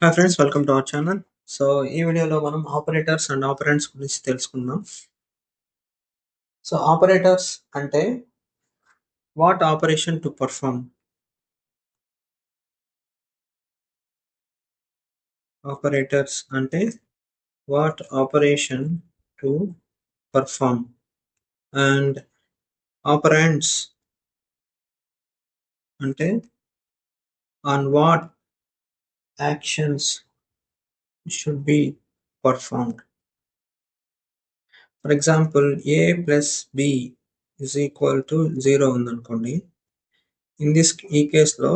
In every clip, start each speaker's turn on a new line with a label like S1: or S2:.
S1: Hi friends, welcome to our channel. So ఈ వీడియోలో మనం ఆపరేటర్స్ అండ్ ఆపరెంట్స్ గురించి తెలుసుకుందాం. సో ఆపరేటర్స్ అంటే what operation to perform. Operators అంటే what operation to perform and operands అంటే on what actions should be performed. For example A plus B is equal to 0 ఉందనుకోండి. ఈ కేసులో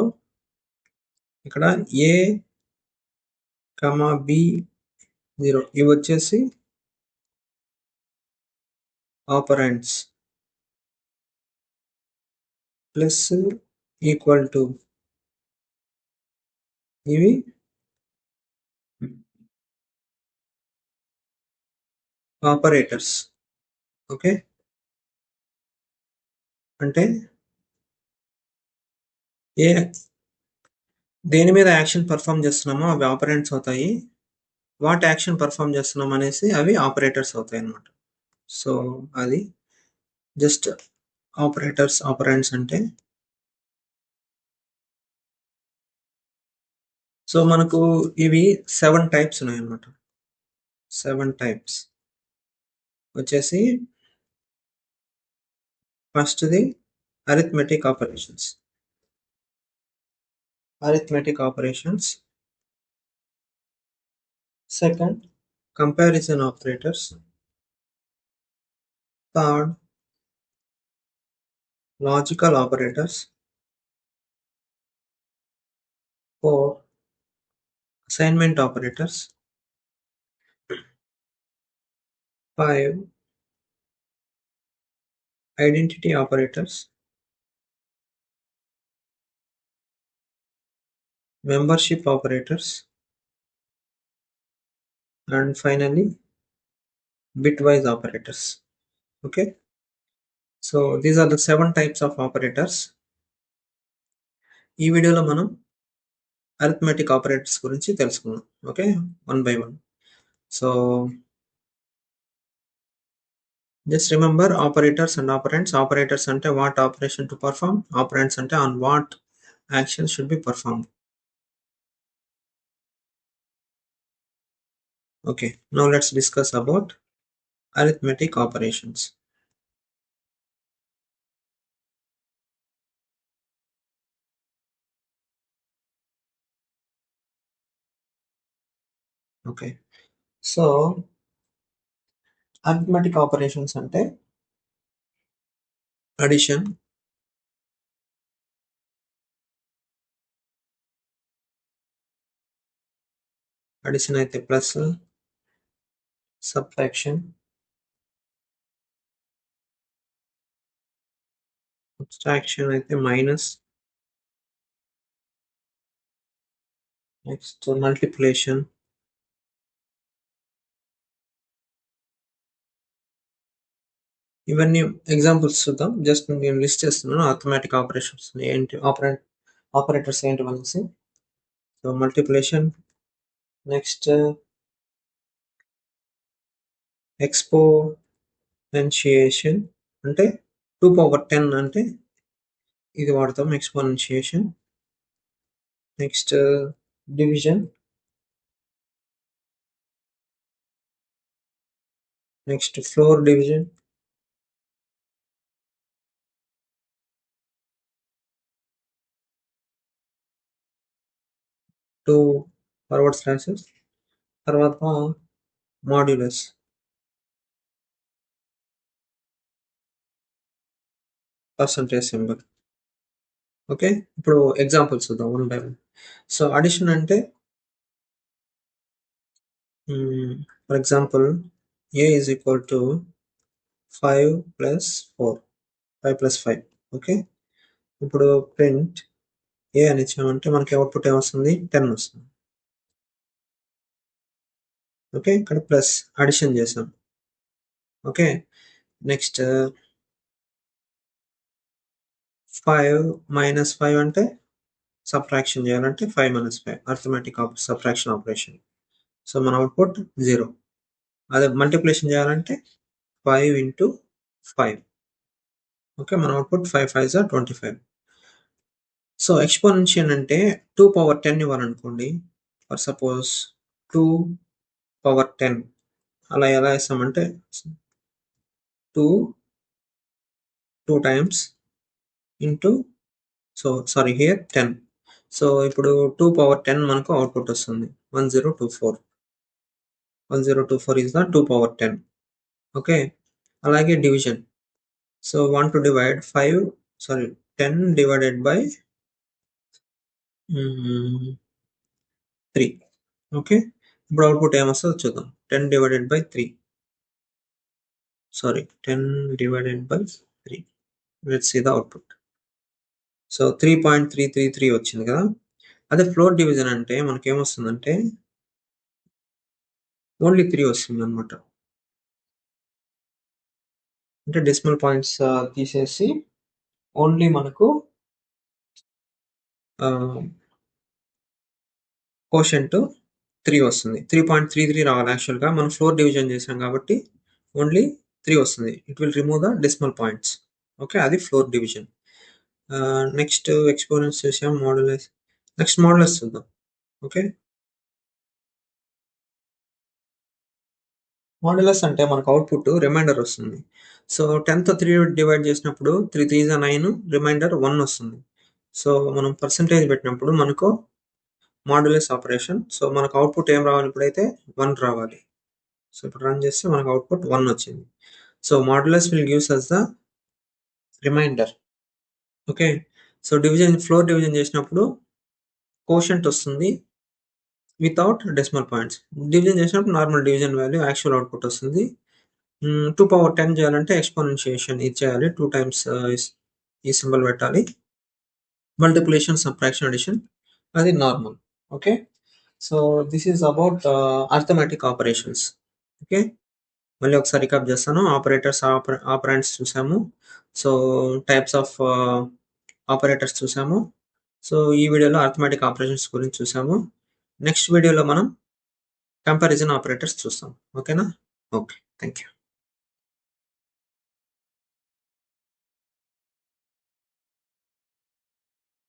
S1: ఇక్కడ ఏ బి 0 ఇవి వచ్చేసి ఆపరెంట్స్. ప్లస్ ఈక్వల్ టు ఇవి operators. Okay, అంటే ఏ దేని మీద యాక్షన్ పర్ఫామ్ చేస్తున్నామో అవి ఆపరెంట్స్ అవుతాయి. వాట్ యాక్షన్ పర్ఫామ్ చేస్తున్నాం అనేసి అవి ఆపరేటర్స్ అవుతాయి అన్నమాట. సో అది జస్ట్ ఆపరేటర్స్ ఆపరెంట్స్ అంటే. సో మనకు ఇవి 7 టైప్స్ ఉన్నాయి అన్నమాట. 7 టైప్స్ వచ్చేసి ఫస్ట్ది arithmetic operations. Second, comparison operators. Third, logical operators. 4, assignment operators. 5, identity operators. Membership operators. And finally, bitwise operators. Okay, so these are the 7 types of operators. ఈ వీడియోలో మనం అరిథమెటిక్ ఆపరేటర్స్ గురించి తెలుసుకుందాం. Okay, one by one. So just remember operators and operands. Operators ante what operation to perform, operands ante on what action should be performed. Okay, now let's discuss about arithmetic operations. Okay, so arithmetic operations ante addition, అయితే plus, subtraction, subtraction అయితే minus, next multiplication, ఇవన్నీ examples చూద్దాం. Just నేను list చేస్తున్నాను arithmetic operations ఏంటి, operators ఏంటి అనేసి. So multiplication, next exponentiation అంటే 2 power 10 అంటే ఇది వాడతాం exponentiation. Next division, next floor division, two forward slashes, తర్వాత మాడ్యులస్. Percentage symbol. ఓకే, ఇప్పుడు ఎగ్జాంపుల్స్ చూద్దాం one by one. So addition అంటే for example A is equal to 5 + 4, 5 + 5. Okay, ఇప్పుడు print A అని ఇచ్చామంటే మనకి అవుట్పుట్ ఏమొస్తుంది, 10 వస్తుంది. ఓకే, ఇక్కడ ప్లస్ అడిషన్ చేసాం. ఓకే, నెక్స్ట్ 5 - 5 అంటే సబ్ట్రాక్షన్ చేయాలంటే 5 - 5 అర్థమెటిక్ సబ్ట్రాక్షన్ ఆపరేషన్. సో మన అవుట్పుట్ 0. అదే మల్టిప్లికేషన్ చేయాలంటే 5 × 5. ఓకే, మన అవుట్పుట్ 5 × 5 = 25. సో ఎక్స్పోనెన్షియల్ అంటే 2^10 ఇవ్వాలనుకోండి. ఫర్ సపోజ్ 2^10 అలా ఎలా ఇస్తామంటే 2 times ఇంటూ హియర్ 10. సో ఇప్పుడు 2^10 మనకు అవుట్పుట్ వస్తుంది 1024. 1024 is the 2^10. ఓకే, అలాగే division. So 1 to divide 10 divided by 3. Okay, ఇప్పుడు అవుట్పుట్ ఏమొస్తుందో చూద్దాం. 10 divided by 3. 10 divided by 3. Let's see the output. So 3.333 వచ్చింది కదా. అదే ఫ్లోర్ డివిజన్ అంటే మనకేమొస్తుందంటే ఓన్లీ 3 వస్తుంది అనమాట. అంటే డెసిమల్ పాయింట్స్ తీసేసి ఓన్లీ మనకు కోషెంట్ 3 వస్తుంది. 3.33 రావాలి. యాక్చువల్గా మనం ఫ్లోర్ డివిజన్ చేసాం కాబట్టి ఓన్లీ 3 వస్తుంది. It will remove the decimal points. Okay, అది ఫ్లోర్ డివిజన్. నెక్స్ట్ ఎక్స్పోనెన్స్ చేసాం. మోడ్యులస్. నెక్స్ట్ మోడ్యులస్ చూద్దాం. ఓకే, మోడ్యులస్ అంటే మనకు అవుట్పుట్ రిమైండర్ వస్తుంది. సో 10తో 3 డివైడ్ చేసినప్పుడు 3 3 is 9, రిమైండర్ 1 వస్తుంది. సో మనం పర్సంటేజ్ పెట్టినప్పుడు మనకు మోడ్యులస్ ఆపరేషన్. సో మనకు అవుట్పుట్ ఏం రావాలి? ఇప్పుడైతే 1 రావాలి. సో ఇప్పుడు రన్ చేస్తే మనకు అవుట్పుట్ 1 వచ్చింది. So modulus will gives us the remainder. Okay, so floor division చేసినప్పుడు కోషెంట్ వస్తుంది వితౌట్ డెసిమల్ పాయింట్స్. డివిజన్ చేసినప్పుడు normal division value actual output వస్తుంది. 2^10 చేయాలంటే ఎక్స్పోనెన్షియేషన్ ఇచ్చేయాలి. 2 times ఈ సింబల్ పెట్టాలి. మల్టిప్లికేషన్, సబ్ట్రాక్షన్, అడిషన్ అది normal. Okay, so this is about arithmetic operations. Okay, మళ్ళీ ఒకసారి రికాప్ చేస్తాను. ఆపరేటర్స్, ఆపరెంట్స్ చూసాము. సో టైప్స్ ఆఫ్ ఆపరేటర్స్ చూసాము. సో ఈ వీడియోలో అర్థమెటిక్ ఆపరేషన్స్ గురించి చూసాము. నెక్స్ట్ వీడియోలో మనం కంపారిజన్ ఆపరేటర్స్ చూస్తాం. ఓకేనా? Okay, thank you.